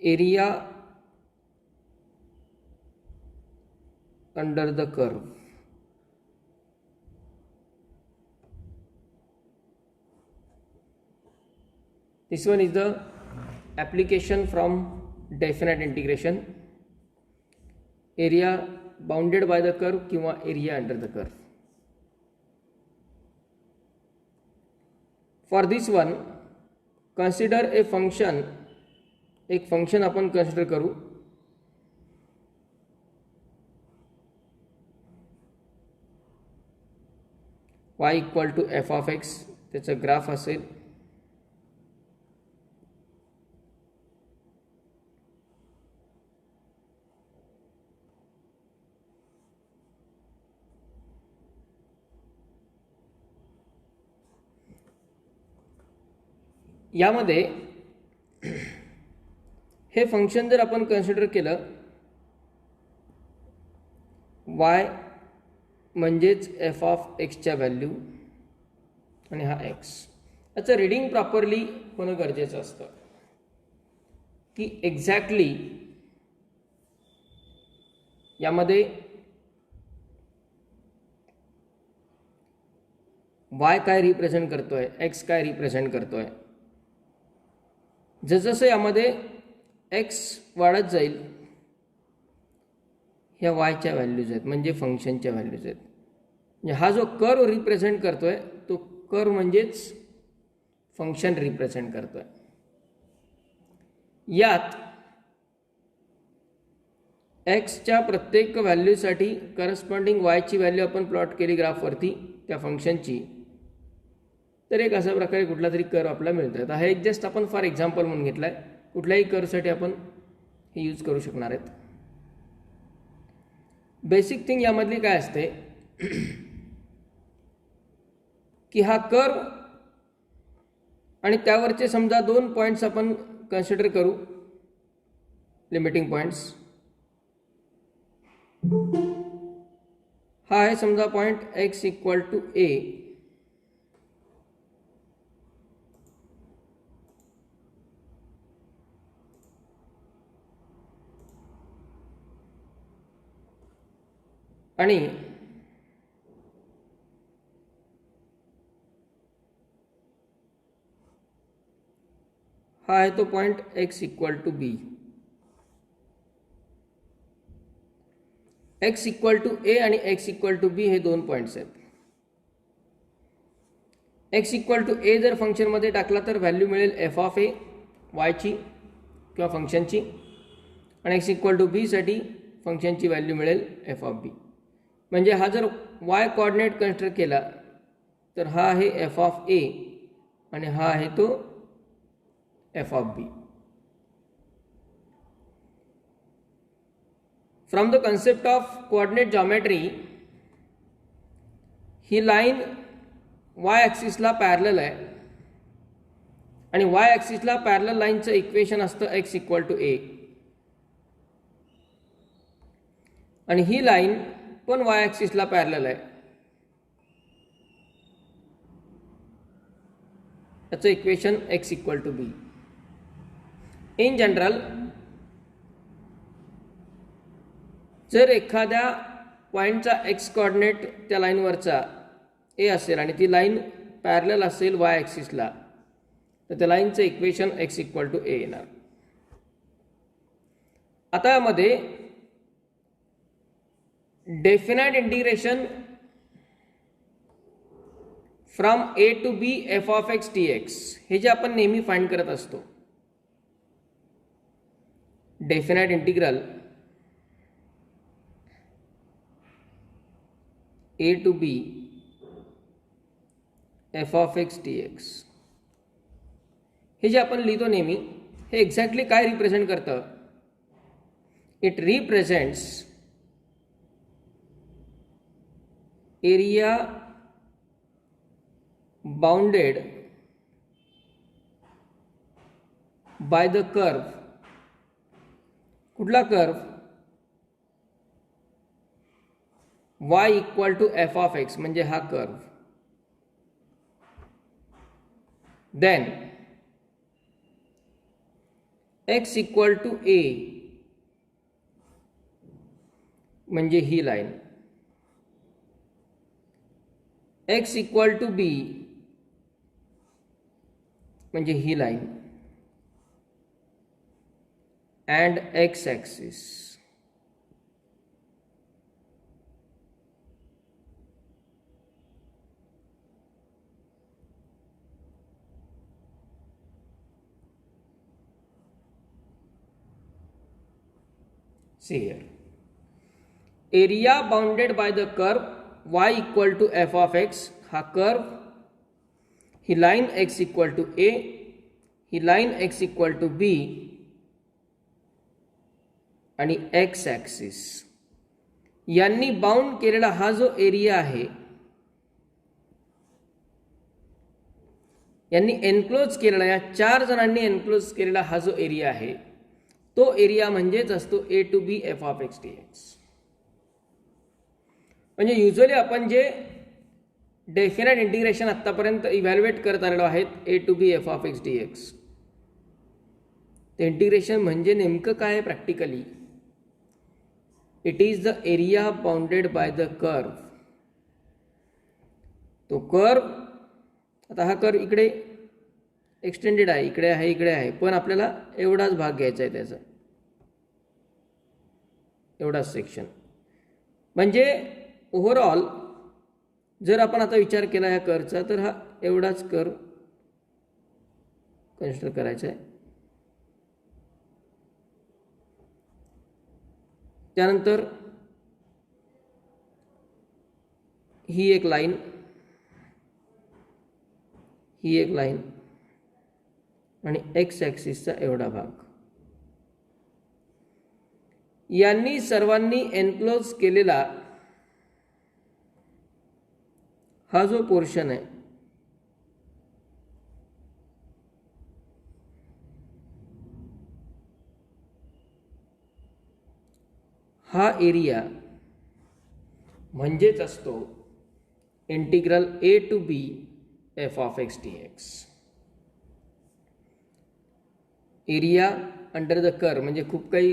area under the curve. This one is the application from definite integration. Area bounded by the curve किंवा area under the curve. For this one, consider a function. एक function आपण consider करू. y equal to f of x, त्याचं graph असेल यामध्ये हे function जर आपण कन्सिडर केलं, y म्हणजेच एफ ऑफ एक्सच्या व्हॅल्यू आणि हा एक्स, याचं रीडिंग प्रॉपरली होणं गरजेचं असतं की एक्झॅक्टली यामध्ये y काय रिप्रेझेंट करतोय, x काय रिप्रेझेंट करतोय. जसजसं यामध्ये x वाढत जाईल, ह्या वायच्या व्हॅल्यूज आहेत म्हणजे फंक्शनच्या व्हॅल्यूज आहेत. म्हणजे हा जो कर्व रिप्रेझेंट करतोय तो कर्व म्हणजेच फंक्शन रिप्रेझेंट करतोय. यात एक्सच्या प्रत्येक व्हॅल्यूसाठी करस्पॉन्डिंग वायची व्हॅल्यू आपण प्लॉट केली ग्राफवरती त्या फंक्शनची, तर एक अशा प्रकारे कुठला तरी कर्व आपल्याला मिळतो. आता हे एक जस्ट आपण फॉर एक्झाम्पल म्हणून घेतला आहे. कुठल्याही कर्वसाठी आपण हे यूज करू शकणार आहेत. बेसिक थिंग यामधली काय असते की हा कर्व आणि त्यावरचे समजा दोन पॉईंट्स आपण कन्सिडर करू, लिमिटिंग पॉईंट्स. हा आहे समजा point x equal to a आणि हा आहे तो point x equal to b. X equal to a आणि एक्स इक्वल टू बी हे दोन पॉईंट्स आहेत. एक्स इक्वल टू ए जर फंक्शनमध्ये टाकला तर व्हॅल्यू मिळेल एफ ऑफ ए वायची किंवा फंक्शनची, आणि एक्स इक्वल टू बी साठी फंक्शनची व्हॅल्यू मिळेल एफ ऑफ बी. म्हणजे हा जर वाय कोऑर्डिनेट कन्सिडर केला तर हा आहे एफ ऑफ ए आणि हा आहे तो f of b. From the concept of coordinate geometry, ही लाईन वाय ॲक्सिसला पॅरलल आहे आणि वाय ॲक्सिसला पॅरलल लाईनचं इक्वेशन असतं एक्स इक्वल टू ए, आणि ही लाईन पण वाय ॲक्सिसला पॅरलल आहे. त्याचं equation x equal to b. In general जर एखाद्या पॉईंटचा एक्स कोऑर्डिनेट त्या लाईनवरचा ए असेल आणि ती लाईन पॅरलल असेल वाय ॲक्सिसला, तर त्या लाईनचं equation x equal to a येणार. आता यामध्ये definite integration from a to b f of x d x हे जे आपण नेहमी फाइंड करत असतो, definite integral a to b f of x d x, हे जे आपण लिहितो नेहमी, हे एक्झॅक्टली काय रिप्रेझेंट करतं? It represents area bounded by the curve. कुठला curve? y equal to f of x म्हणजे हा curve. Then x equal to a म्हणजे ही line, x equal to b म्हणजे ही line, and x axis. See here, area bounded by the curve y equal to f of x. हा curve, ही line x equal to a, ही line x equal to b आणि x axis यांनी bound केलेला हा जो area आहे, यांनी एनक्लोज केलेला, या 4 जणांनी एनक्लोज केलेला हा जो एरिया आहे, तो एरिया म्हणजेच असतो a to b f of x d x. म्हणजे युजली आपण जे डेफिनेट इंटिग्रेशन आत्तापर्यंत इव्हॅल्युएट करत आलेलो आहेत a to b f of x d x, ते इंटिग्रेशन म्हणजे नेमकं काय आहे practically? It is the area bounded by the curve. तो कर्व, आता हा कर्व इकडे एक्सटेंडेड आहे, इकडे आहे, इकडे आहे, पण आपल्याला एवढाच भाग घ्यायचा आहे त्याचा, एवढाच सेक्शन. म्हणजे ओव्हरऑल जर आपण आता विचार केला या कर्वचा, तर हा एवढाच कर्व कन्सिडर करायचा आहे. त्यानंतर ही एक लाईन, ही एक लाईन आणि एक्स ॲक्सिसचा एवढा भाग, यांनी सर्वांनी एनक्लोज केलेला हा जो पोर्शन आहे, हा एरिया म्हणजेच असतो integral a to b f of x d x. Area under the curve म्हणजे खूप काही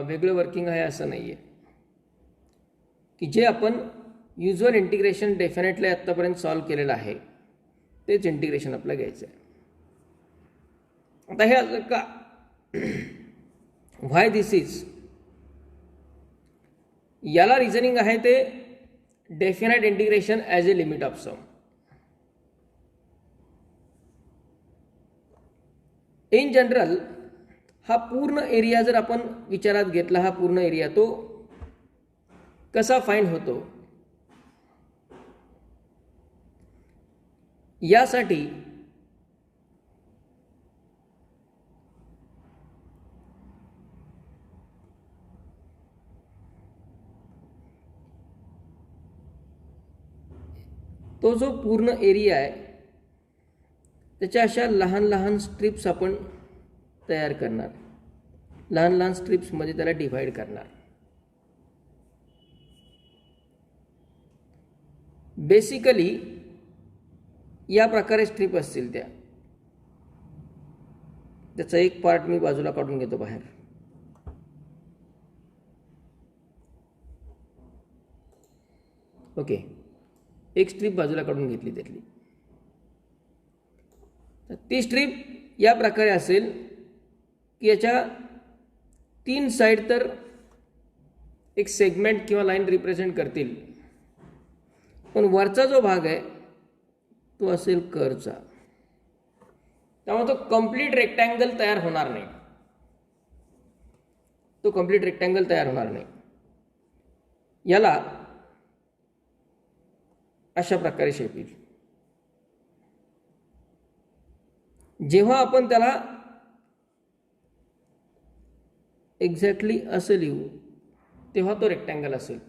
वेगळं वर्किंग आहे असं नाही आहे, की जे आपण युजल इंटिग्रेशन डेफिनेटली आत्तापर्यंत सॉल्व्ह केलेलं आहे तेच इंटिग्रेशन आपल्याला घ्यायचं आहे. आता हे असं का, व्हाय दिस इज, याला रिझनिंग आहे ते definite integration as a limit of sum. In general हा पूर्ण एरिया जर आपण विचारात घेतला, हा पूर्ण एरिया तो कसा फाइंड होतो, यासाठी तो जो पूर्ण एरिया आहे त्याच्या अशा लहान लहान स्ट्रिप्स आपण तयार करणार, लहान लहान स्ट्रिप्समध्ये त्याला डिव्हाइड करणार. बेसिकली या प्रकारे स्ट्रिप असतील त्या, त्याचा एक पार्ट मी बाजूला काढून घेतो बाहेर. ओके, एक स्ट्रिप बाजूला काढून घेतली त्यातली, ती स्ट्रिप या प्रकारे असेल की याच्या 3 साइड तर एक सेगमेंट किंवा लाईन रिप्रेझेंट करतील, पण वरचा जो भाग आहे तो असेल कर्वचा. त्यामुळे तो कंप्लीट रेक्टँगल तयार होणार नाही, तो कंप्लीट रेक्टँगल तयार होणार नाही. याला अशा प्रकारे शेप येईल. जेव्हा आपण त्याला एक्झॅक्टली असं लिहू तेव्हा तो रेक्टँगल असेल.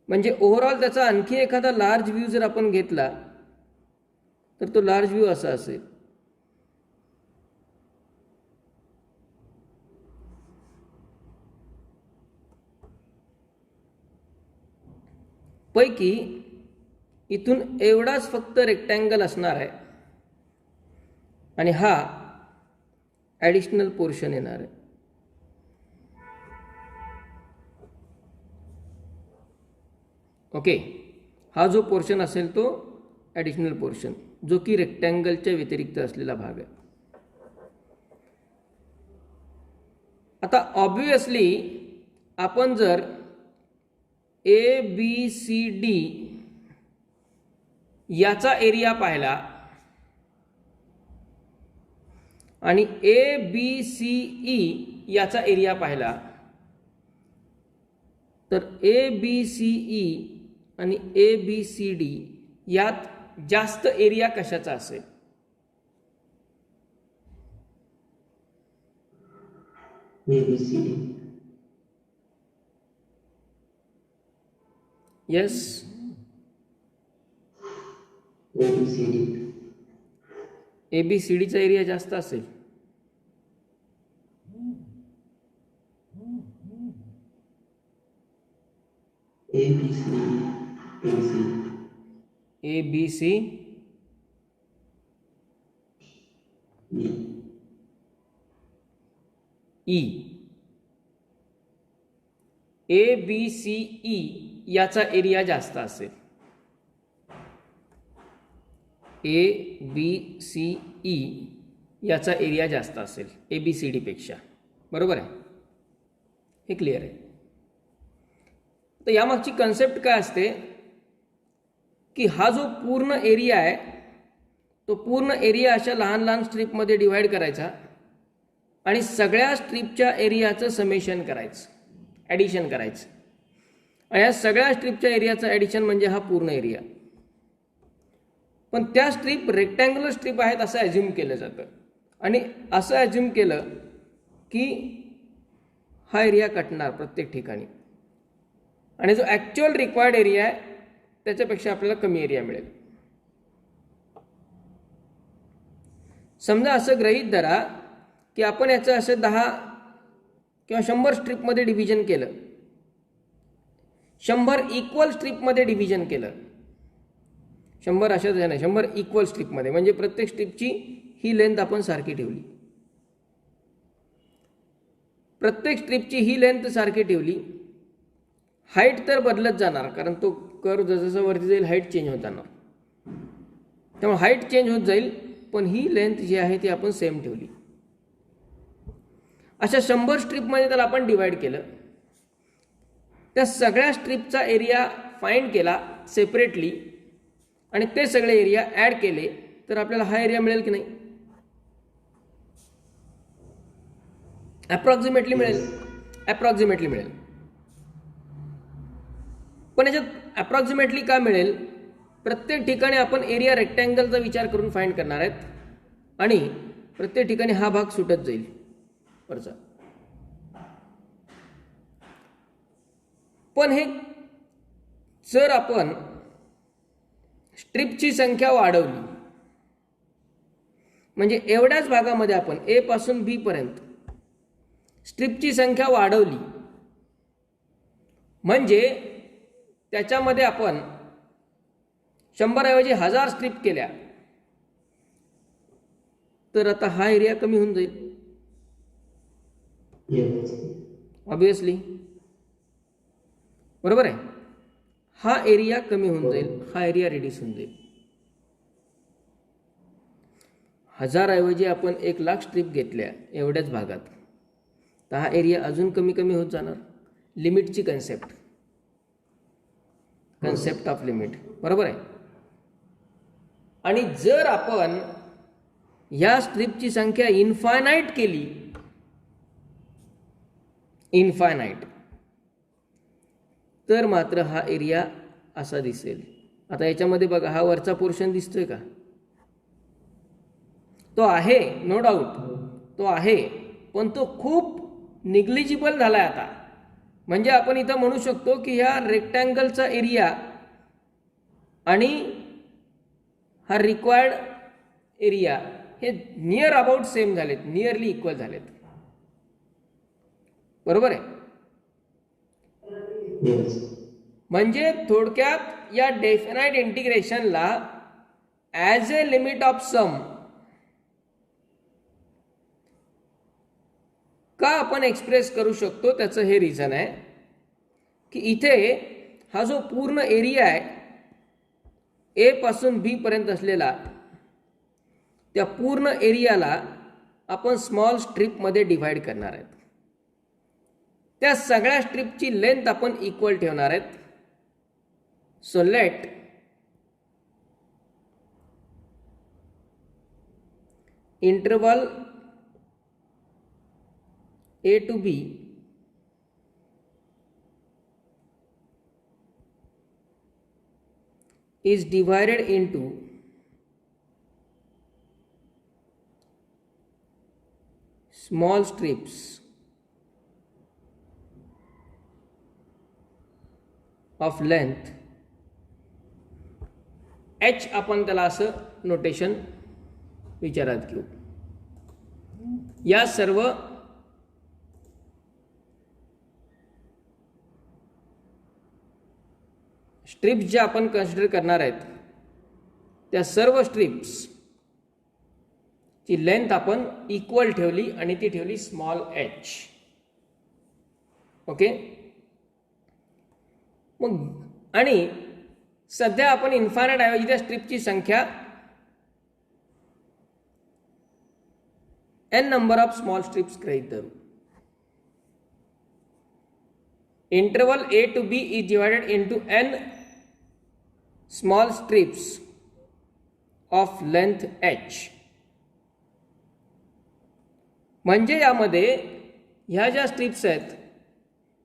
म्हणजे ओव्हरऑल त्याचा आणखी एखादा लार्ज व्ह्यू जर आपण घेतला तर तो लार्ज व्ह्यू असा असेल. पैकी इथून एवढाच फक्त रेक्टँगल असणार आहे आणि हा ॲडिशनल पोर्शन येणार आहे. ओके, हा जो पोर्शन असेल तो ॲडिशनल पोर्शन, जो की रेक्टँगलच्या व्यतिरिक्त असलेला भाग आहे. आता ऑब्वियसली आपण जर ABCD याचा एरिया पाहिला आणि ABCE याचा एरिया पाहिला, तर ABCE आणि ABCD यात जास्त एरिया कशाचा असेल? ABCD. Yes, ABCD. ABCDचा एरिया जास्त असेल. ABC E. ABCE याचा एरिया जास्त असेल. ABCE याचा एरिया जास्त असेल ABCD पेक्षा. बरोबर आहे, हे क्लिअर आहे. तर यामागची कन्सेप्ट काय असते की हा जो पूर्ण एरिया आहे तो पूर्ण एरिया अशा लहान लहान स्ट्रीपमध्ये डिवाइड करायचा आणि सगळ्या स्ट्रीपच्या एरियाचं समेशन करायचं, ॲडिशन करायचं. आणि या सगळ्या स्ट्रीपच्या एरियाचं ॲडिशन म्हणजे हा पूर्ण एरिया. पण त्या स्ट्रीप रेक्टँग्युलर स्ट्रीप आहेत असं ॲज्युम केलं जातं आणि असं ॲज्युम केलं की हा एरिया कटणार प्रत्येक ठिकाणी आणि जो ॲक्च्युअल रिक्वायर्ड एरिया आहे त्याच्यापेक्षा आपल्याला कमी एरिया मिळेल. समजा असं गृहीत धरा की आपण याचं असं 10 किंवा 100 स्ट्रीपमध्ये डिव्हिजन केलं, 100 इक्वल स्ट्रीपमध्ये डिव्हिजन केलं. 100 अशाच नाही, 100 इक्वल स्ट्रीपमध्ये, म्हणजे प्रत्येक स्ट्रीपची ही लेंथ आपण सारखी ठेवली. प्रत्येक स्ट्रीपची ही लेंथ सारखी ठेवली. हाईट तर बदलत जाणार, कारण तो कर्व जसं वरती जाईल हाईट चेंज होत जाणार, त्यामुळे हाईट चेंज होत जाईल, पण ही लेंथ जी आहे ती आपण सेम ठेवली. अशा 100 स्ट्रीपमध्ये त्याला आपण डिवाइड केलं. त्या सगळ्या स्ट्रीपचा एरिया फाइंड केला सेपरेटली आणि ते सगळे एरिया ॲड केले तर आपल्याला हा एरिया मिळेल की नाही? ॲप्रॉक्सिमेटली मिळेल, ॲप्रॉक्सिमेटली मिळेल. पण याच्यात ॲप्रॉक्सिमेटली का मिळेल? प्रत्येक ठिकाणी आपण एरिया रेक्टँगलचा विचार करून फाइंड करणार आहेत आणि प्रत्येक ठिकाणी हा भाग सुटत जाईल वरचा. पण हे जर आपण स्ट्रीपची संख्या वाढवली, म्हणजे एवढ्याच भागामध्ये आपण A पासून B पर्यंत स्ट्रीपची संख्या वाढवली, म्हणजे त्याच्यामध्ये आपण 100 ऐवजी 1000 स्ट्रीप केल्या, तर आता हा एरिया कमी होऊन जाईल. ऑब्वियसली, बरोबर आहे. हा एरिया कमी होऊन जाईल, हा एरिया रिड्यूस होऊन जाईल. 1000 ऐवजी आपण 1,00,000 स्ट्रीप घेतल्या एवढ्याच भागात, तर हा एरिया अजून कमी कमी होत जाणार. लिमिटची कन्सेप्ट ऑफ लिमिट, बरोबर आहे. आणि जर आपण या स्ट्रीपची संख्या इन्फायनाईट केली, इन्फायनाईट, तर मात्र हा एरिया असा दिसेल. आता याच्यामध्ये बघा, हा वरचा पोर्शन दिसतोय का? तो आहे, नो डाऊट तो आहे, पण तो खूप निग्लिजिबल झाला आहे आता. म्हणजे आपण इथं म्हणू शकतो की ह्या रेक्टँगलचा एरिया आणि हा रिक्वायर्ड एरिया हे नियर अबाउट सेम झालेत, नियरली इक्वल झालेत, बरोबर आहे. म्हणजे थोडक्यात या डेफिनाइट इंटिग्रेशनला as a limit of sum का आपण एक्सप्रेस करू शकतो त्याचं हे रिझन आहे की इथे हा जो पूर्ण एरिया आहे ए पासून बी पर्यंत असलेला, त्या पूर्ण एरियाला आपण स्मॉल स्ट्रिपमध्ये डिव्हाइड करणार आहेत. त्या सगळ्या स्ट्रिपची लेंथ आपण इक्वल ठेवणार आहेत. So let interval A to B is divided into small strips of length h. आपण त्याला असं नोटेशन विचारात घेऊ. या सर्व स्ट्रिप्स ज्या आपण कन्सिडर करणार आहेत त्या सर्व स्ट्रिप्स ची लेंथ आपण इक्वल ठेवली आणि ती ठेवली स्मॉल एच. ओके. मग आणि सध्या आपण इन्फायनाइट ऐवजी त्या स्ट्रिपची संख्या n number of small strips गृहीत धरू. Interval A to B is divided into n small strips of length h. म्हणजे यामध्ये ह्या ज्या स्ट्रिप्स आहेत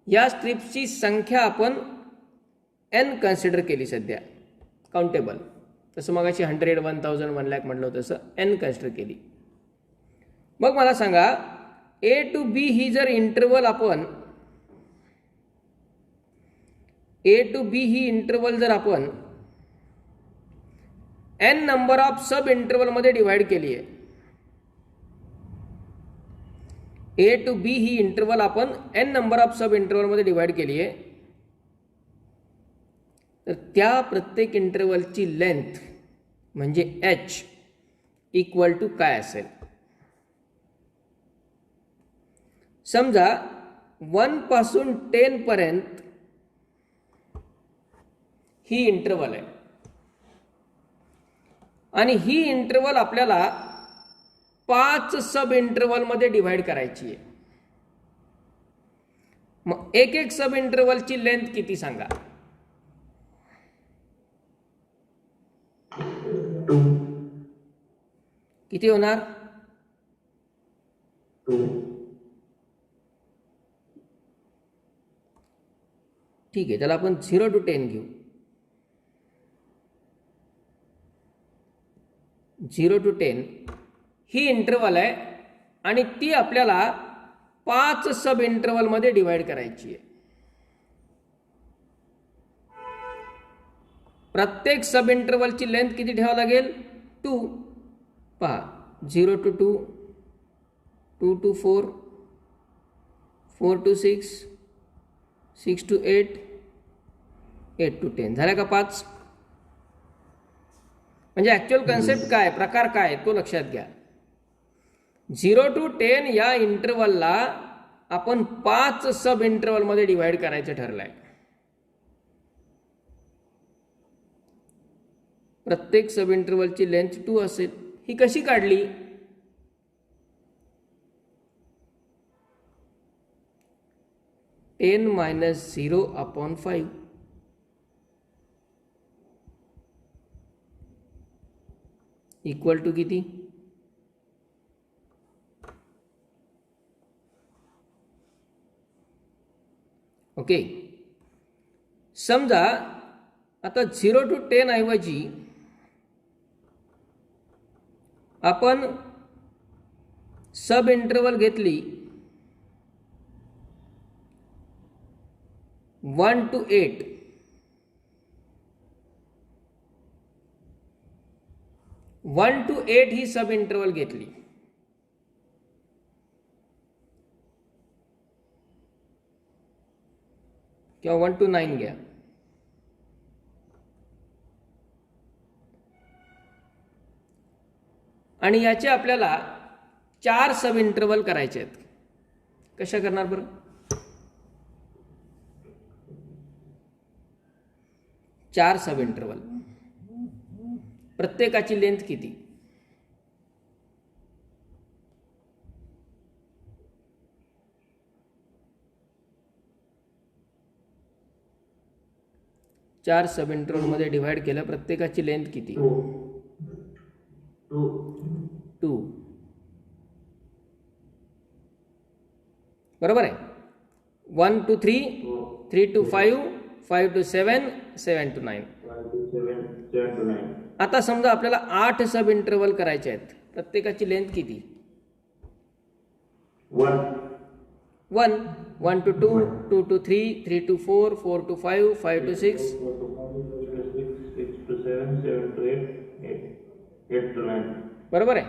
या स्ट्रिप्सची संख्या आपण n कन्सिडर केली सध्या काउंटेबल. तसं मग अशी 100, 1000, 1 लाख म्हटलं होतं तसं n कन्सिडर केली. मग मला सांगा A to B ही जर इंटरवल आपण A to B he interval जर आपण n number of sub interval मध्ये डिवाइड केली आहे. A to B he interval आपण n number of sub interval मध्ये डिवाइड केली आहे. तर त्या प्रत्येक इंटरवलची लेंथ म्हणजे h इक्वल टू काय असेल. समजा 1 पासून 10 पर्यंत ही इंटरवल आहे आणि ही इंटरवल आपल्याला 5 सब इंटरवल मध्ये डिवाइड करायची आहे. मग एक एक सब इंटरवलची लेंथ किती सांगा. 2. किती होणार. 2. ठीक आहे, त्याला आपण 0 to 10 घेऊ. 0 to 10 ही इंटरवल आहे आणि ती आपल्याला 5 सब इंटरवल मध्ये डिवाइड करायची आहे. प्रत्येक सब इंटरवलची लेंथ किती ठेवावी लागेल 2. पहा 0 to 2, 2 to 4, 4 to 6, 6 to 8, 8 to 10 झाल्या का 5. म्हणजे ऍक्च्युअल कन्सेप्ट काय, प्रकार काय तो लक्षात घ्या. 0 to 10 या इंटरवलला आपण 5 सब इंटरवल मध्ये डिवाइड करायचं ठरलंय. प्रत्येक सब इंटरवलची लेंथ 2 असेल. ही कशी काढली. Ten minus 0 upon 5 equal to किती. ओके. समजा आता 0 to 10 ऐवजी आपण सब इंटरवल घेतली 1 to 8. 1 to 8 he sub interval घेतली. किंवा 1 to 9 घ्या. आणि याचे आपल्याला 4 सब इंटरवल करायचे आहेत. कशा करणार बरं? चार सब इंटरवल, प्रत्येकाची लेंथ किती? चार सब इंटरवल मध्ये डिवाइड केलं, प्रत्येकाची लेंथ किती? 2. बरोबर आहे. 1 to 3, 3 to 5, 5 to 7, 7 to 9. आता समजा आपल्याला 8 सब इंटरवल करायचे आहेत, प्रत्येकाची लेंथ किती? 1. 1 to 2, 2 to 3, 3 to 4, 4 to 5, 5 to 6, 6 to 7, 7 to 8, 8 to 9. बरोबर आहे.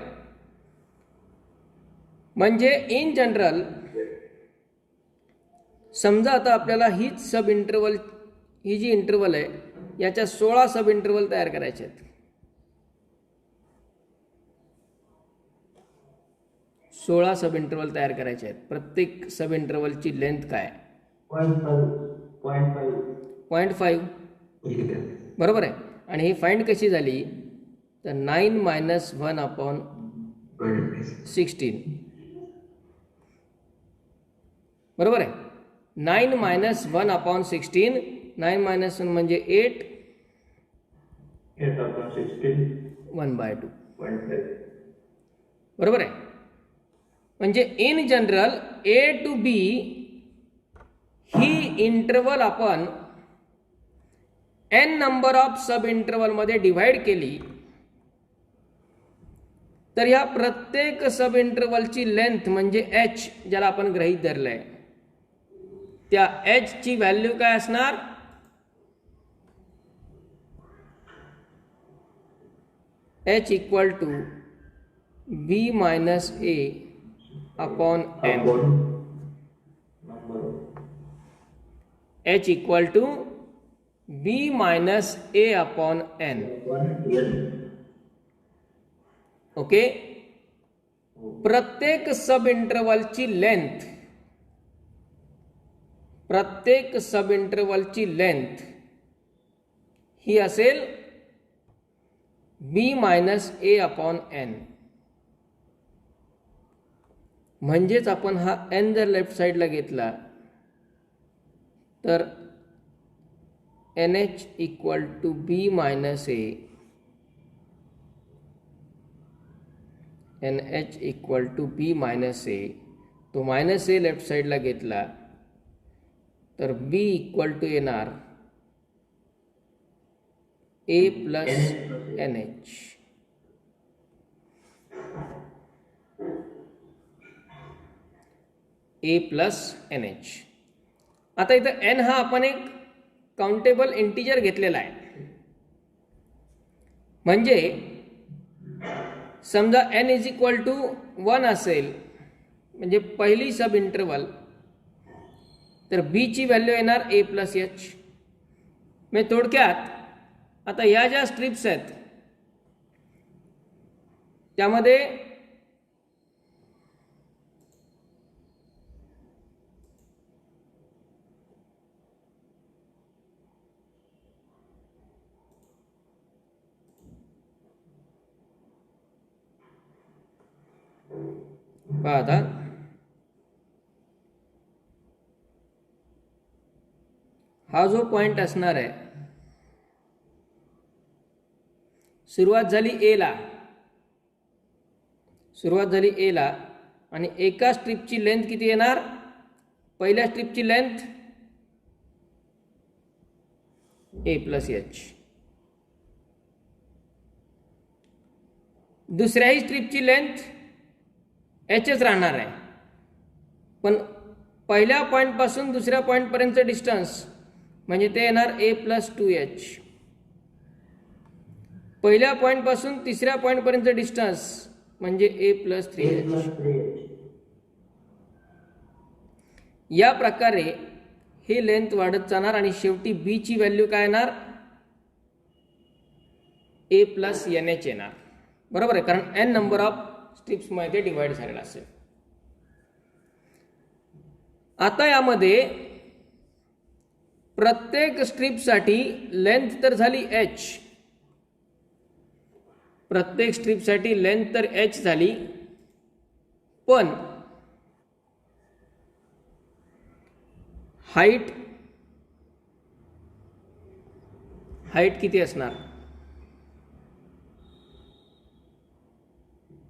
म्हणजे इन जनरल समजा आता आपल्याला हीच सब इंटरवल, ही जी इंटरवल आहे याच्या 16 सब इंटरवल तयार करायचे आहेत. 16 सब इंटरवल तयार करायचे आहेत. प्रत्येक सब इंटरवलची लेंथ काय? 0.5. बरोबर आहे. आणि ही फाइंड कशी झाली? तर 9 - 1/16. बरोबर आहे. 9 - 1/16. 9 - 1 म्हणजे 8. 8/16. 1/2. 1/5. बरोबर आहे. म्हणजे in general A to B he interval आपण n number of sub interval मध्ये डिवाइड केली तर या प्रत्येक सब इंटरवलची लेंथ म्हणजे h, ज्याला आपण गृहीत धरलंय, त्या h ची व्हॅल्यू काय असणार? h equal to b minus a upon n. h equal to b minus a upon n. Okay. प्रत्येक सब इंटरवलची लेंथ, प्रत्येक सब इंटरवलची लेंथ ही असेल b minus a upon n. म्हणजेच आपण हा n जर लेफ्ट साइडला घेतला तर nh equal to b minus a, nh equal to b minus a. तो मायनस a लेफ्ट साइडला घेतला तर b इक्वल टू येणार a plus nh. a plus nh. आता इथं n हा आपण एक काउंटेबल इंटिजर घेतलेला आहे. म्हणजे समजा n इज इक्वल टू 1 असेल म्हणजे पहिली सब इंटरवल, तर b ची व्हॅल्यू येणार a प्लस h. म्हणजे थोडक्यात आता या ज्या स्ट्रिप्स आहेत त्यामध्ये पहा आता हा जो पॉइंट असणार आहे, सुरुवात झाली ए ला, सुरुवात झाली ए ला आणि एका स्ट्रिपची लेंथ किती येणार? पहिल्या स्ट्रिपची लेंथ a प्लस h. दुसऱ्याही स्ट्रिपची लेंथ hच राहणार आहे, पण पहिल्या पॉइंट पासून दुसऱ्या पॉइंट पर्यंतचं डिस्टन्स म्हणजे ते येणार a प्लस 2h. पहिल्या पॉइंट पासून तिसऱ्या पॉइंट पर्यंतचं डिस्टन्स म्हणजे a प्लस 3h. या प्रकारे हे लेंथ वाढत जाणार आणि शेवटी b ची व्हॅल्यू काय येणार? a प्लस nh येणार. बरोबर आहे, कारण n नंबर ऑफ स्ट्रिप्स मध्ये डिवाइड झालेला असेल. आता यामध्ये प्रत्येक स्ट्रीपसाठी लेंथ तर झाली h, प्रत्येक स्ट्रीपसाठी लेंथ तर h झाली, पण हाईट किती असणार?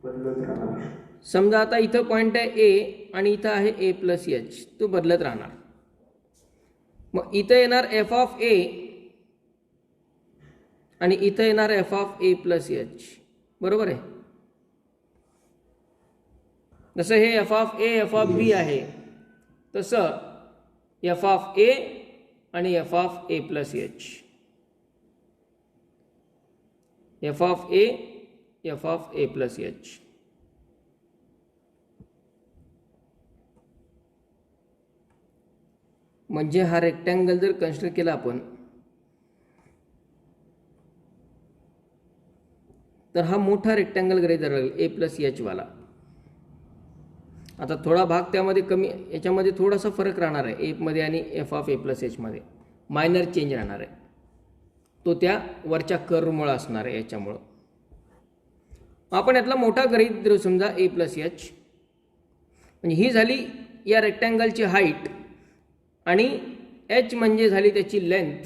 बदलत राहणार. समजा आता इथं पॉईंट आहे ए आणि इथं आहे ए प्लस एच, तो बदलत राहणार. मग इथं येणार एफ ऑफ ए आणि इथं येणार f of a plus h, बरोबर आहे. जसं हे f of a f of b आहे, तसं एफ ऑफ ए आणि f of a plus h, f of a f of a plus h. म्हणजे हा रेक्टँगल जर कन्स्ट्रक्ट केला आपण, तर हा मोठा रेक्टँगल गृहीत धरावा लागेल ए प्लस एच वाला. आता थोडा भाग त्यामध्ये कमी, याच्यामध्ये थोडासा फरक राहणार आहे ए मध्ये आणि f of a plus H मध्ये, मायनर चेंज राहणार आहे. तो त्या वरच्या कर्वमुळे असणार आहे. याच्यामुळं आपण यातला मोठा गृहीत धरू, समजा ए प्लस एच. म्हणजे ही झाली या रेक्टँगलची हाईट आणि एच म्हणजे झाली त्याची लेंथ.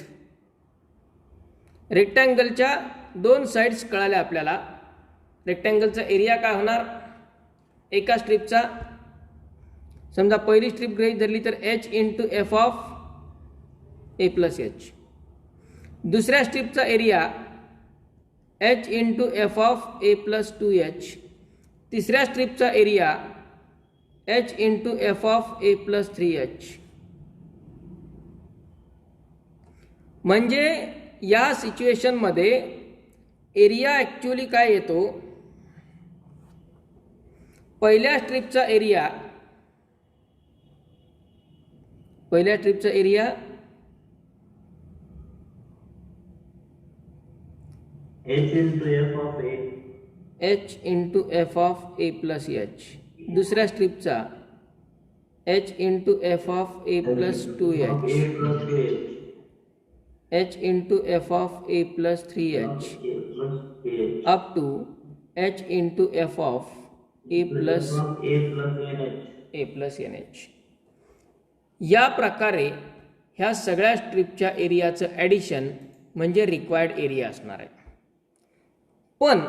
रेक्टँगलच्या दोन साइड्स कळाल्या आपल्याला. रेक्टँगलचा एरिया काय होणार एका स्ट्रीपचा, समजा पहिली स्ट्रीप गृहीत धरली तर h into f of a plus h. दुसऱ्या स्ट्रीपचा एरिया h into f of a plus 2h. तिसऱ्या स्ट्रीपचा एरिया h into f of a plus 3h. म्हणजे या सिच्युएशनमध्ये एरिया ॲक्च्युअली काय येतो, पहिल्या स्ट्रीपचा area H into F of A. H into f of a plus h. दुसऱ्या स्ट्रीपचा H into f of a plus 2h. A plus 2H. H into f of a plus 3h A plus 2H. Up to H into f of a plus A plus NH. A plus n h. या प्रकारे ह्या सगळ्या स्ट्रीपच्या एरियाचं addition म्हणजे required area असणार आहे. पण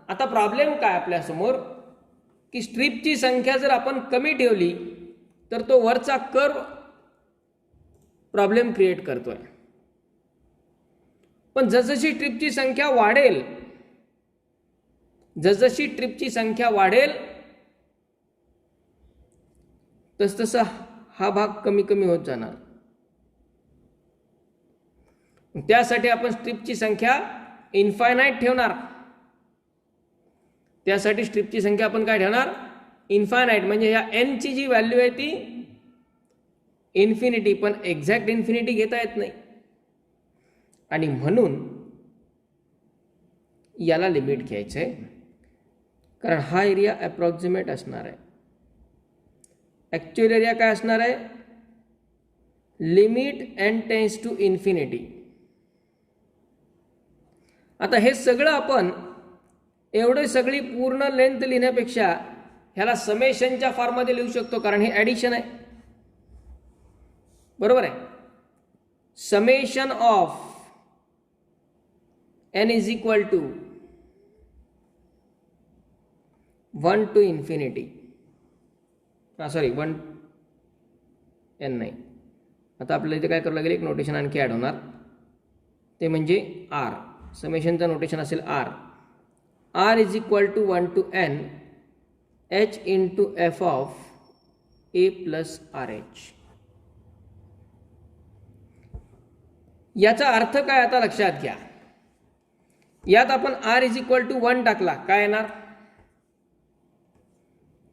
आता प्रॉब्लेम काय आपल्यासमोर, की स्ट्रीपची संख्या जर आपण कमी ठेवली तर तो वरचा कर्व प्रॉब्लेम क्रिएट करतोय. पण जसजशी ट्रिपची संख्या वाढेल, तसतसा हा भाग कमी कमी होत जाणार. त्यासाठी आपण स्ट्रीपची संख्या इन्फायनाईट ठेवणार. त्यासाठी स्ट्रीपची संख्या आपण काय ठेवणार, इन्फायनाईट. म्हणजे या एन ची जी व्हॅल्यू आहे ती इन्फिनिटी, पण एक्झॅक्ट इन्फिनिटी घेता येत नाही. आणि म्हणून याला लिमिट घ्यायचं आहे, कारण हा एरिया अप्रॉक्सिमेट असणार आहे. ॲक्च्युअल एरिया काय असणार आहे, limit n tends to infinity. आता हे सगळं आपण एवढी सगळी पूर्ण लेंथ लिहिण्यापेक्षा ह्याला समेशनच्या फॉर्ममध्ये लिहू शकतो, कारण हे ॲडिशन आहे. बरोबर आहे. Summation of n is equal to 1 to infinity. Sorry 1 n नाही. आता आपल्याला इथे काय करावं लागेल, एक नोटेशन आणखी ॲड होणार, ते म्हणजे आर. समेशनचं नोटेशन असेल r. R is equal to 1 to n h into f of a plus r h. याचा अर्थ काय आता लक्षात घ्या. यात आपण आर इज इक्वल टू 1 टाकला, काय येणार,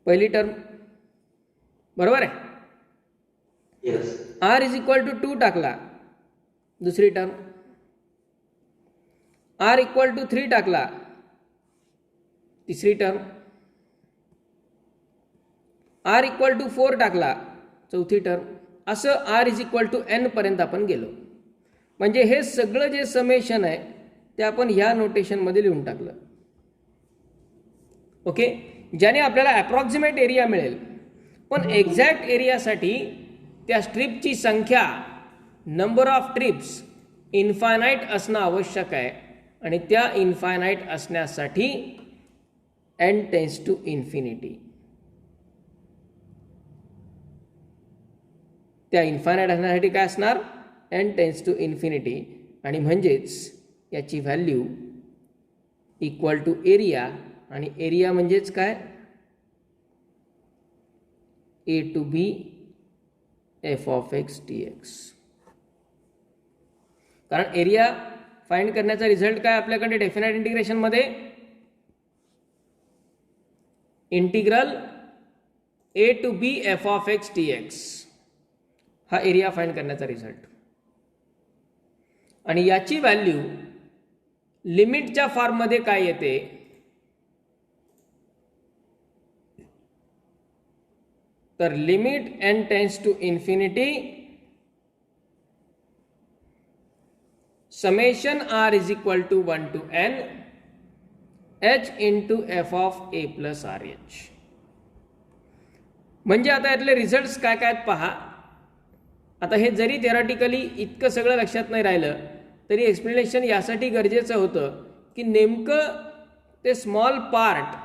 पहिली टर्म. बरोबर आहे. Yes. R is equal to 2 टाकला, दुसरी टर्म. आर इक्वल टू 3 टाकला, तिसरी टर्म. आर इक्वल टू 4 टाकला, चौथी टर्म, असं r is equal to n पर्यंत आपण गेलो. म्हणजे हे सगळं जे समेशन आहे ते आपण ह्या नोटेशनमध्ये लिहून टाकलं. ओके, ज्याने आपल्याला अप्रॉक्सिमेट एरिया मिळेल. पण एक्झॅक्ट एरियासाठी त्या स्ट्रिपची संख्या, नंबर ऑफ ट्रिप्स इन्फायनाईट असणं आवश्यक आहे. आणि त्या इन्फायनाईट असण्यासाठी एन टेन्स टू इन्फिनिटी, त्या इन्फायनाईट असण्यासाठी काय असणार, एन टेन्स टू इन्फिनिटी. आणि म्हणजेच याची व्हॅल्यू इक्वल टू एरिया, आणि एरिया म्हणजेच काय, a to b f of x d x. कारण एरिया फाइंड करण्याचा रिझल्ट काय आपल्याकडे डेफिनाइट इंटिग्रेशनमध्ये, integral a to b f of x d x, हा एरिया फाइंड करण्याचा रिझल्ट. आणि याची व्हॅल्यू लिमिटच्या फॉर्ममध्ये काय येते, तर limit n tends to infinity summation r is equal to 1 to n h into f of a plus r h. म्हणजे आता यातले रिझल्ट्स काय काय पहा. आता हे जरी थेरॉटिकली इतकं सगळं लक्षात नाही राहिलं तरी एक्सप्लेनेशन यासाठी गरजेचं होतं की नेमकं ते स्मॉल पार्ट,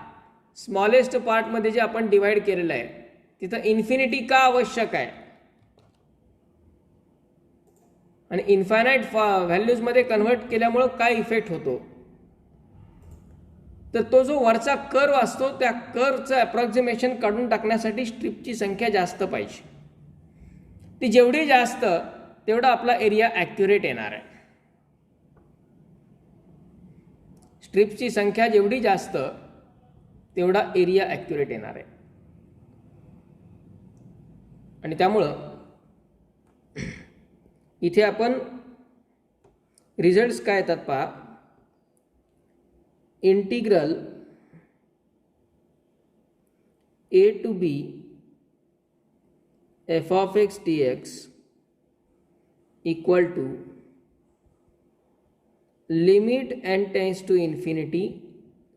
स्मॉलेस्ट पार्टमध्ये जे आपण डिवाइड केलेलं आहे तिथं इन्फिनिटी का आवश्यक आहे, आणि इन्फायनाईट व्हॅल्यूजमध्ये कन्व्हर्ट केल्यामुळं काय इफेक्ट होतो. तर तो जो वरचा कर्व असतो त्या कर्वचं अप्रॉक्सिमेशन काढून टाकण्यासाठी स्ट्रिपची संख्या जास्त पाहिजे. ती जेवढी जास्त तेवढा आपला एरिया ॲक्युरेट येणार आहे. स्ट्रिप्सची संख्या जेवढी जास्त तेवढा एरिया ॲक्युरेट येणार आहे. आणि त्यामुळं इथे आपण रिझल्ट्स काय येतात पहा. Integral a to b f of x d x equal to limit n tends to infinity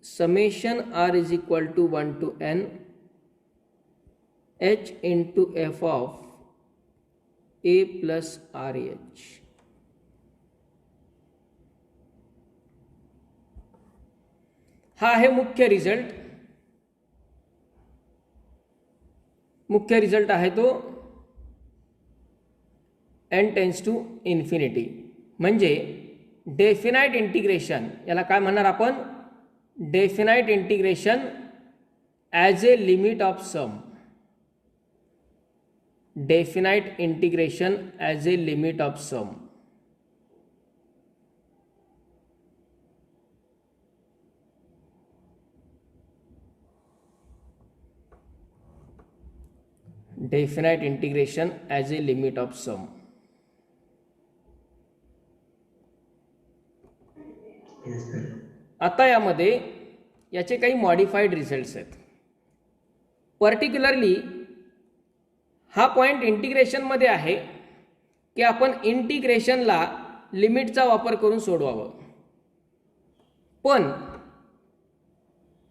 summation r is equal to 1 to n h into f of a plus r h. हा आहे मुख्य result. मुख्य result आहे तो n tends to infinity. म्हणजे definite integration, याला काय म्हणणार आपण, definite integration as a limit of sum. Definite integration as a limit of sum. Definite integration as a limit of sum. आता यामध्ये याचे काही मॉडिफाईड रिझल्ट्स आहेत. पर्टिक्युलरली हा पॉईंट इंटिग्रेशनमध्ये आहे की आपण इंटिग्रेशनला लिमिटचा वापर करून सोडवावं. पण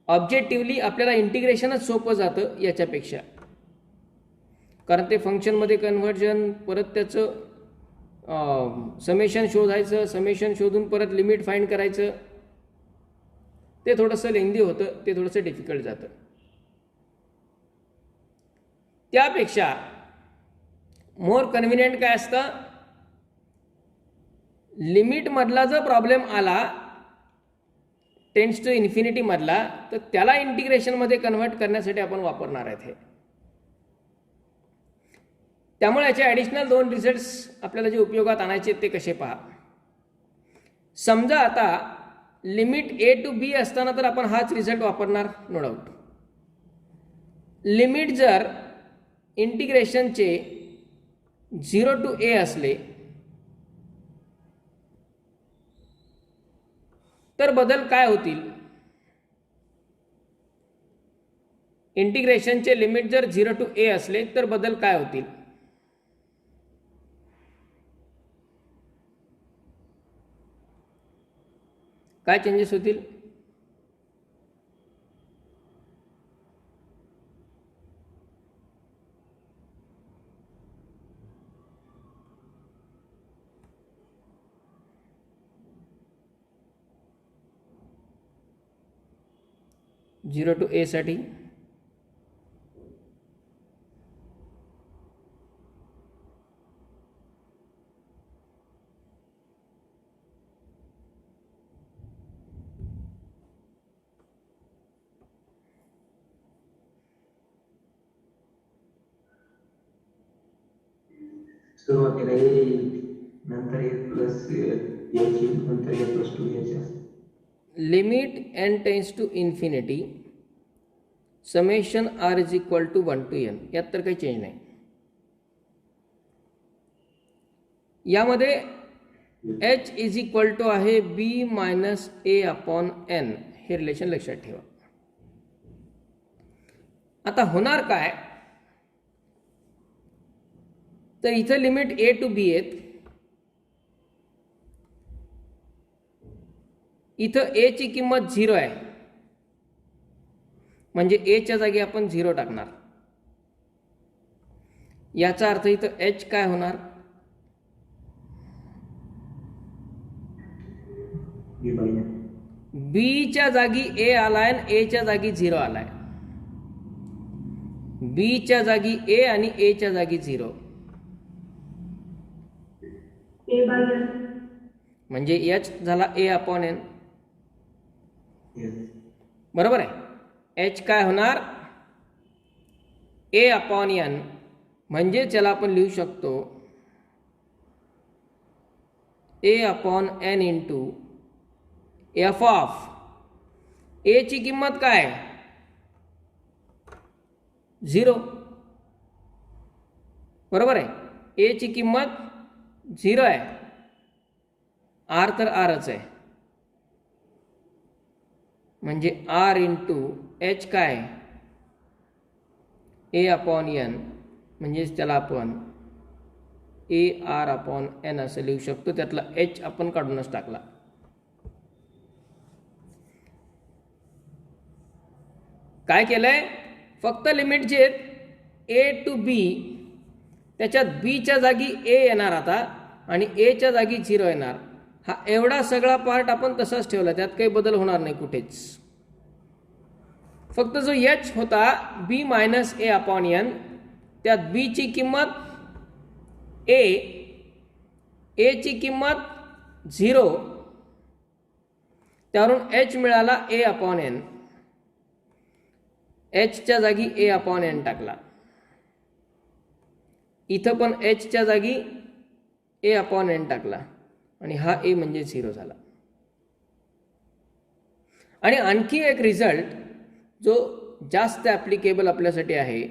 ऑब्जेक्टिव्हली आपल्याला इंटिग्रेशनच सोपं जातं याच्यापेक्षा. कारण ते फंक्शनमध्ये कन्व्हर्जन, परत त्याचं समेशन शोधायचं, समेशन शोधून परत लिमिट फाइंड करायचं, ते थोडंसं लेंदी होतं, ते थोडंसं डिफिकल्ट जातं. त्यापेक्षा मोर कन्व्हिनियंट काय असतं, लिमिटमधला जो प्रॉब्लेम आला टेन्स टू इन्फिनिटी मधला, तर त्याला इंटिग्रेशनमध्ये कन्व्हर्ट करण्यासाठी आपण वापरणार आहेत हे. त्यामुळे याचे ॲडिशनल 2 रिझल्ट्स आपल्याला जे उपयोगात आणायचे ते कसे पहा. समजा आता लिमिट ए टू बी असताना तर आपण हाच रिझल्ट वापरणार, नो डाऊट. लिमिट जर इंटिग्रेशनचे 0 टू ए असले तर बदल काय होतील. इंटिग्रेशनचे लिमिट जर 0 टू ए असले तर बदल काय होतील. काय चेंजेस होतील? झिरो टू ए साठी सुरुवातीला ए येईल, नंतर ए प्लस याची, नंतर ए प्लस 2 याची. Limit n tends to infinity summation r is equal to 1 to n. यात तर काही चेंज नाही. यामध्ये h इज इक्वल टू आहे b मायनस ए अपॉन n. हे रिलेशन लक्षात ठेवा. आता होणार काय, तर इथं लिमिट a टू b आहेत. इथं a ची किंमत 0 आहे, म्हणजे a च्या जागी आपण 0 टाकणार. याचा अर्थ इथं h काय होणार, b च्या जागी a आलाय आणि a च्या जागी 0 आलाय. b च्या जागी a आणि a च्या जागी 0, म्हणजे h झाला a अपॉन n. बरोबर आहे. h काय होणार, a अपॉन n, म्हणजे त्याला आपण लिहू शकतो a upon n into f of a ची किंमत काय, 0. बरोबर आहे. a ची किंमत 0 आहे, r तर rच आहे, म्हणजे r इंटू h काय, a अपॉन n, म्हणजेच त्याला आपण a r अपॉन n असं लिहू शकतो. त्यातला h आपण काढूनच टाकला. काय केलंय, फक्त लिमिट जे आहेत a टू b, त्याच्यात b च्या जागी a येणार आता आणि a च्या जागी 0 येणार. हा एवढा सगळा पार्ट आपण तसाच ठेवला, त्यात काही बदल होणार नाही कुठेच. फक्त जो h होता b मायनस ए अपॉन n, त्यात b ची किंमत a ची किंमत 0, त्यावरून h मिळाला a अपॉन n. h च्या जागी a अपॉन n टाकला. इथं पण h च्या जागी a अपॉन n टाकला आणि हा a म्हणजे 0 झाला. आणि आणखी एक रिझल्ट जो जास्त ॲप्लिकेबल आपल्यासाठी आहे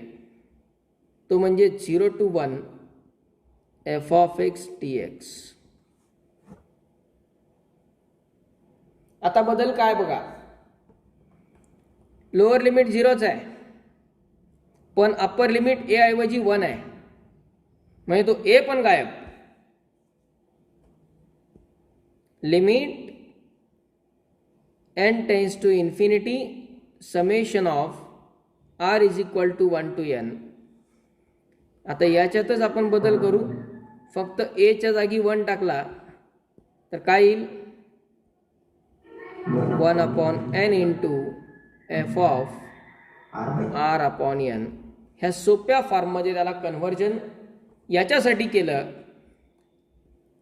तो म्हणजे 0 to 1 f of x dx. आता बदल काय बघा, लोअर लिमिट 0च आहे, पण अप्पर लिमिट a ऐवजी 1 आहे, म्हणजे तो a पण गायब. Limit n tends to infinity summation of r is equal to 1 to n. आता याच्यातच आपण बदल करू, फक्त a च्या जागी 1 टाकला तर काय येईल, 1 upon n into f of r upon n. ह्या सोप्या फॉर्ममध्ये त्याला कन्व्हर्जन याच्यासाठी केलं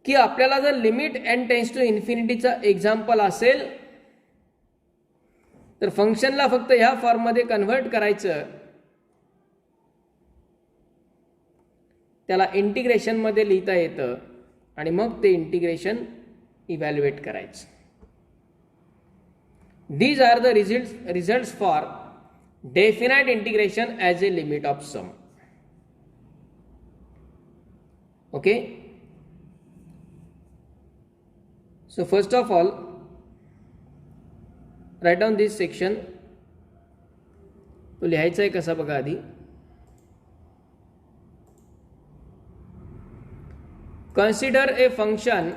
की आपल्याला जर लिमिट n टेन्स टू इन्फिनिटीचा एक्झाम्पल असेल तर फंक्शनला फक्त ह्या फॉर्ममध्ये कन्व्हर्ट करायचं, त्याला इंटिग्रेशनमध्ये लिहिता येतं आणि मग ते इंटिग्रेशन इव्हॅल्युएट करायचं. These are the results for definite integration as a limit of sum. Okay. So first of all, write down this section. तो लिहायचा आहे कसा बघा आधी. Consider a function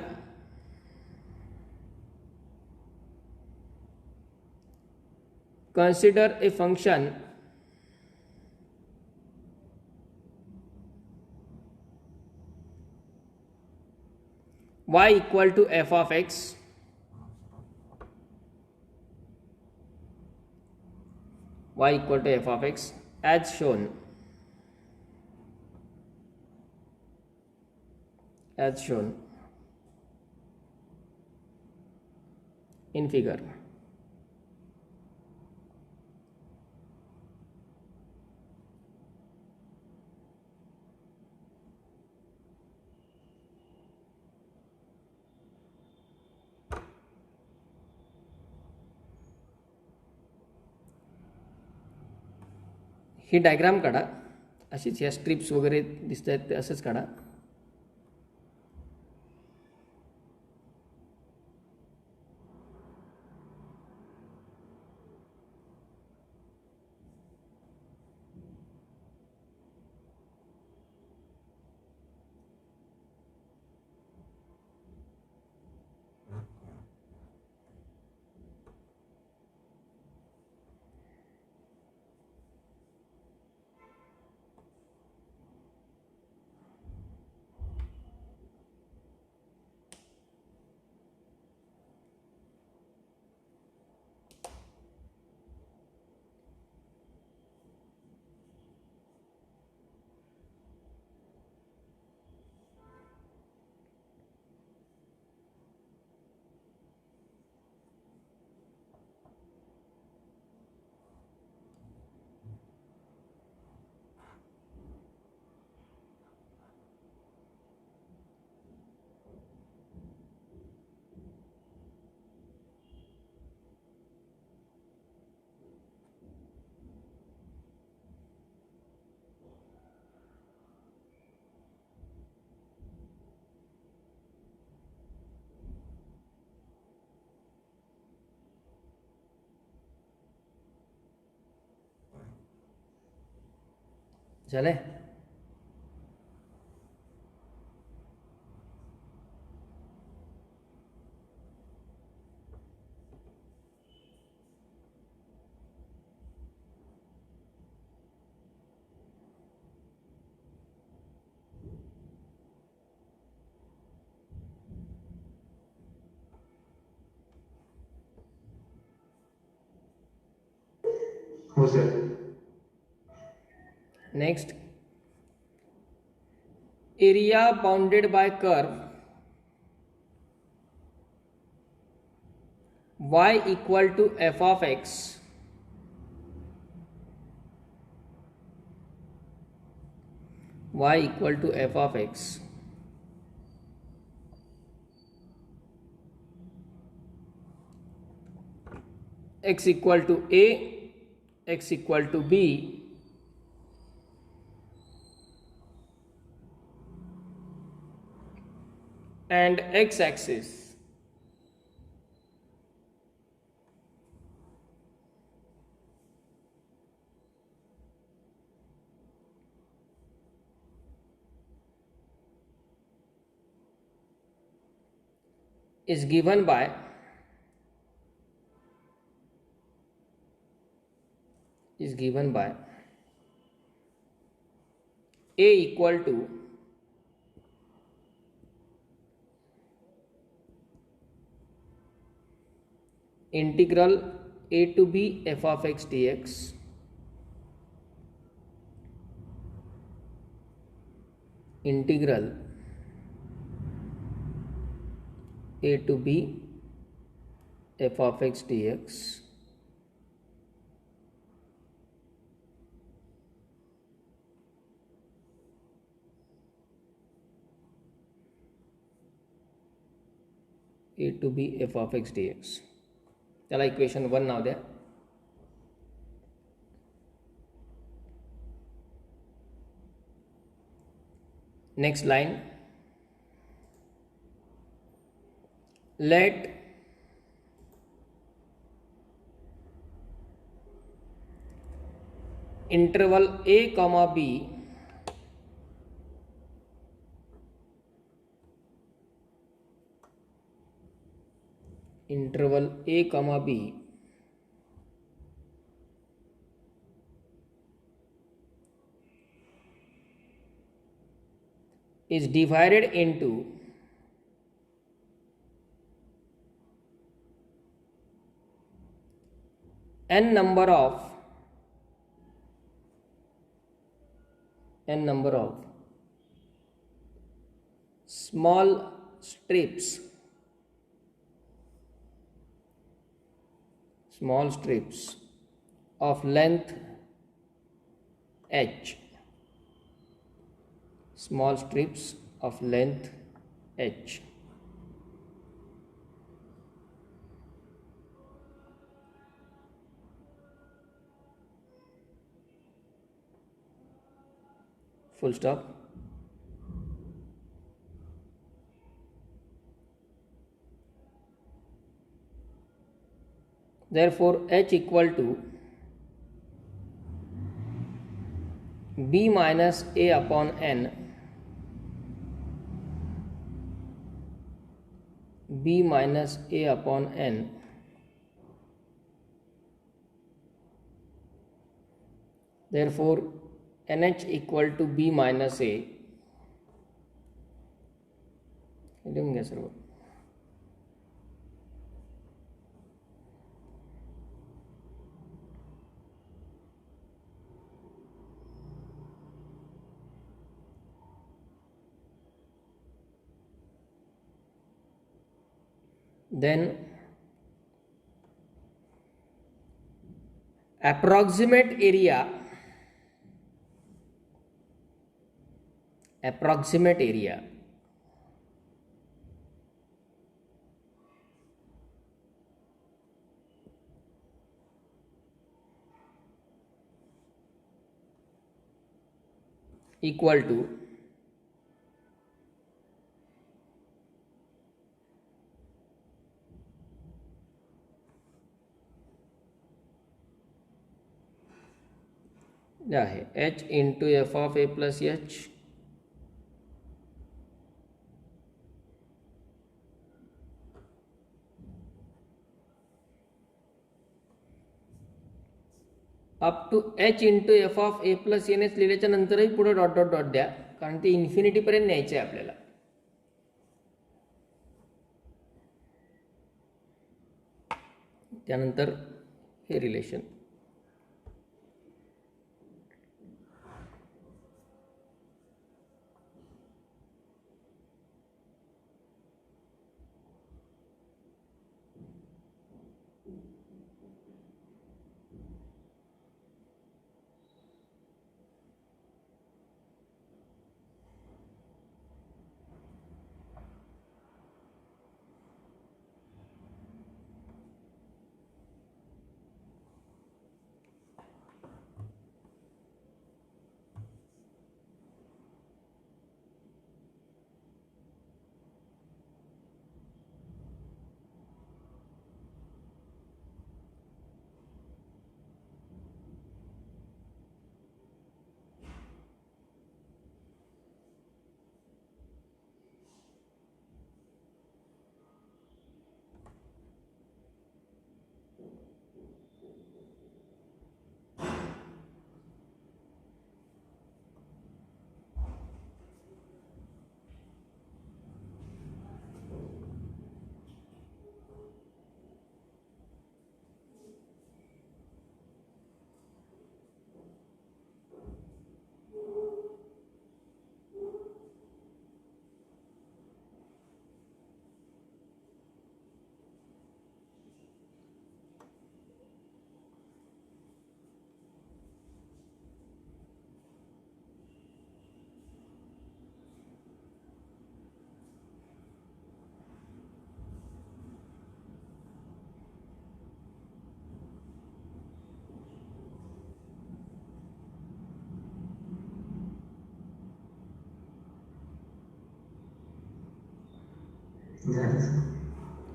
consider a function y equal to f of x as shown in figure. He diagram काढा, अशीच ह्या strips वगैरे दिसत आहेत ते असंच काढा. झालंय. हो sir. Next, area bounded by curve y equal to f of x x equal to a, x equal to b, and x axis is given by a equal to integral a to b f of x dx integral a to b f of x dx a to b f of x dx. त्याला equation 1 नाव द्या. Next line, let interval a comma b interval a comma b is divided into n number of small strips of length h, small strips of length h. Full stop. Therefore, h equal to b minus a upon n, b minus a upon n, therefore nh equal to b minus a. लिहून घ्या सर्व. Then approximate area equal to आहे h into f of a plus h up to h into f of a plus n h लिहिल्याच्या नंतरही पुढे dot dot dot द्या, कारण ते इन्फिनिटीपर्यंत न्यायचे आहे आपल्याला. त्यानंतर हे रिलेशन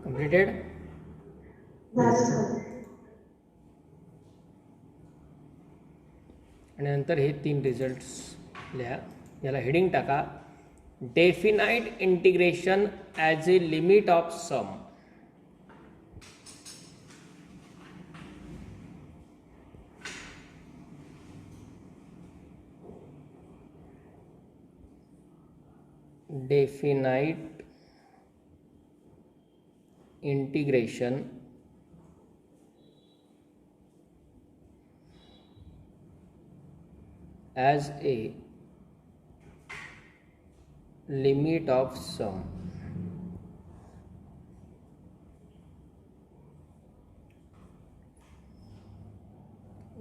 completed. आणि नंतर हे 3 रिझल्ट्स लिहा. याला हेडिंग टाका definite integration as a limit of sum. definite integration as a limit of sum.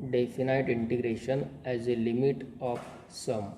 Definite integration as a limit of sum.